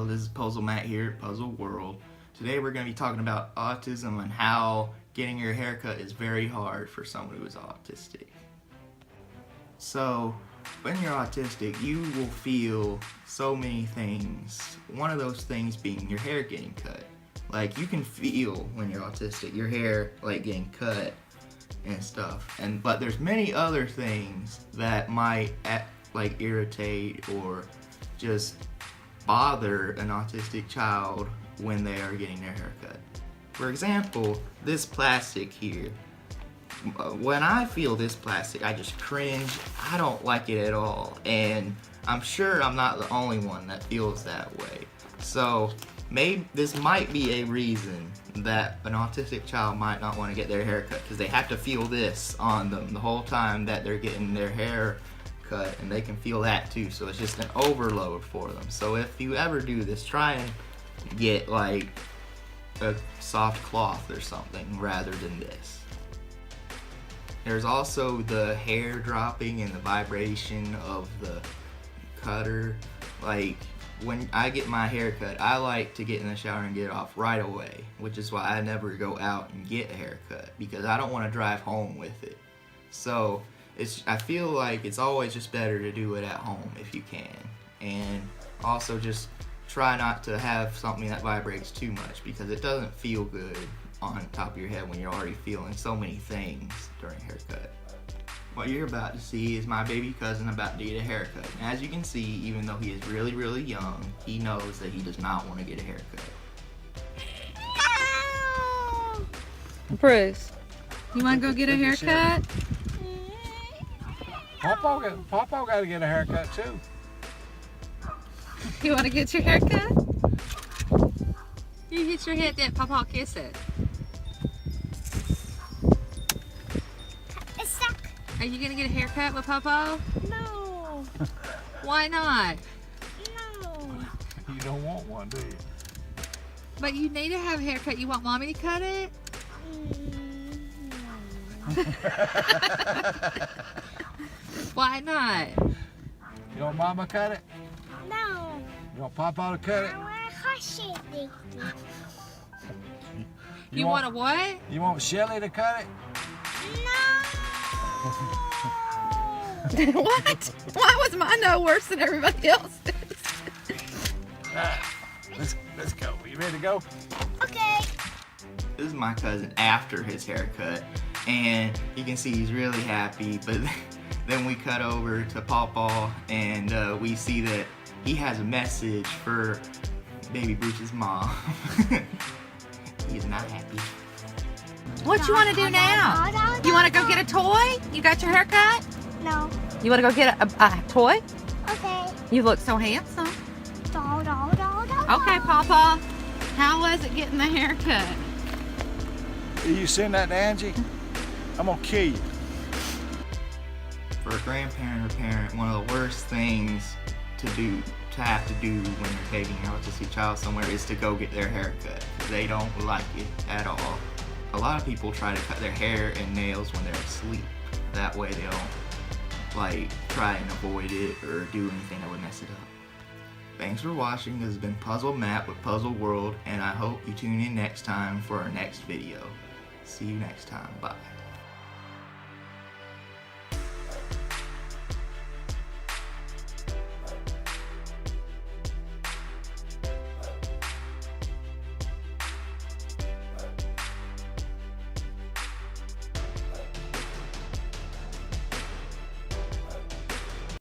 Hello, this is Puzzle Matt here at Puzzle World. Today we're going to be talking about autism and how getting your haircut is very hard for someone who is autistic. So, when you're autistic, you will feel so many things. One of those things being your hair getting cut. Like, you can feel when you're autistic, your hair like getting cut and stuff. But there's many other things that might like irritate or just bother an autistic child when they are getting their hair cut. For example, this plastic here. When I feel this plastic, I just cringe. I don't like it at all, and I'm sure I'm not the only one that feels that way. So maybe this might be a reason that an autistic child might not want to get their hair cut, because they have to feel this on them the whole time that they're getting their hair cut, and they can feel that too, so it's just an overload for them. So if you ever do this, try and get like a soft cloth or something rather than this. There's also the hair dropping and the vibration of the cutter. Like, when I get my hair cut, I like to get in the shower and get it off right away, which is why I never go out and get a haircut, because I don't want to drive home with it. So I feel like it's always just better to do it at home if you can. And also just try not to have something that vibrates too much, because it doesn't feel good on top of your head when you're already feeling so many things during haircut. What you're about to see is my baby cousin about to get a haircut. And as you can see, even though he is really, really young, he knows that he does not want to get a haircut. Bruce, you want to go get a haircut? Papa got to get a haircut too. You want to get your haircut? You get your head, that Papa kiss it. It's stuck. Are you gonna get a haircut with Papa? No. Why not? No. You don't want one, do you? But you need to have a haircut. You want Mommy to cut it? Why not? You want Mama cut it? No. You want Papa to cut it? I want a hush it. You want a what? You want Shelly to cut it? No. What? Why was my no worse than everybody else's? Let's go. You ready to go? Okay. This is my cousin after his haircut, and you can see he's really happy, but then we cut over to Pawpaw, and we see that he has a message for baby Bruce's mom. He's not happy. What you want to do now? You want to go get a toy? You got your haircut? No. You want to go get a toy? Okay. You look so handsome. Doll. Okay, Papa. How was it getting the haircut? You send that to Angie? I'm gonna kill you. For a grandparent or parent, one of the worst things to have to do when you're taking your autistic child somewhere is to go get their hair cut. They don't like it at all. A lot of people try to cut their hair and nails when they're asleep. That way they don't like try and avoid it or do anything that would mess it up. Thanks for watching. This has been Puzzle Matt with Puzzle World, and I hope you tune in next time for our next video. See you next time. Bye.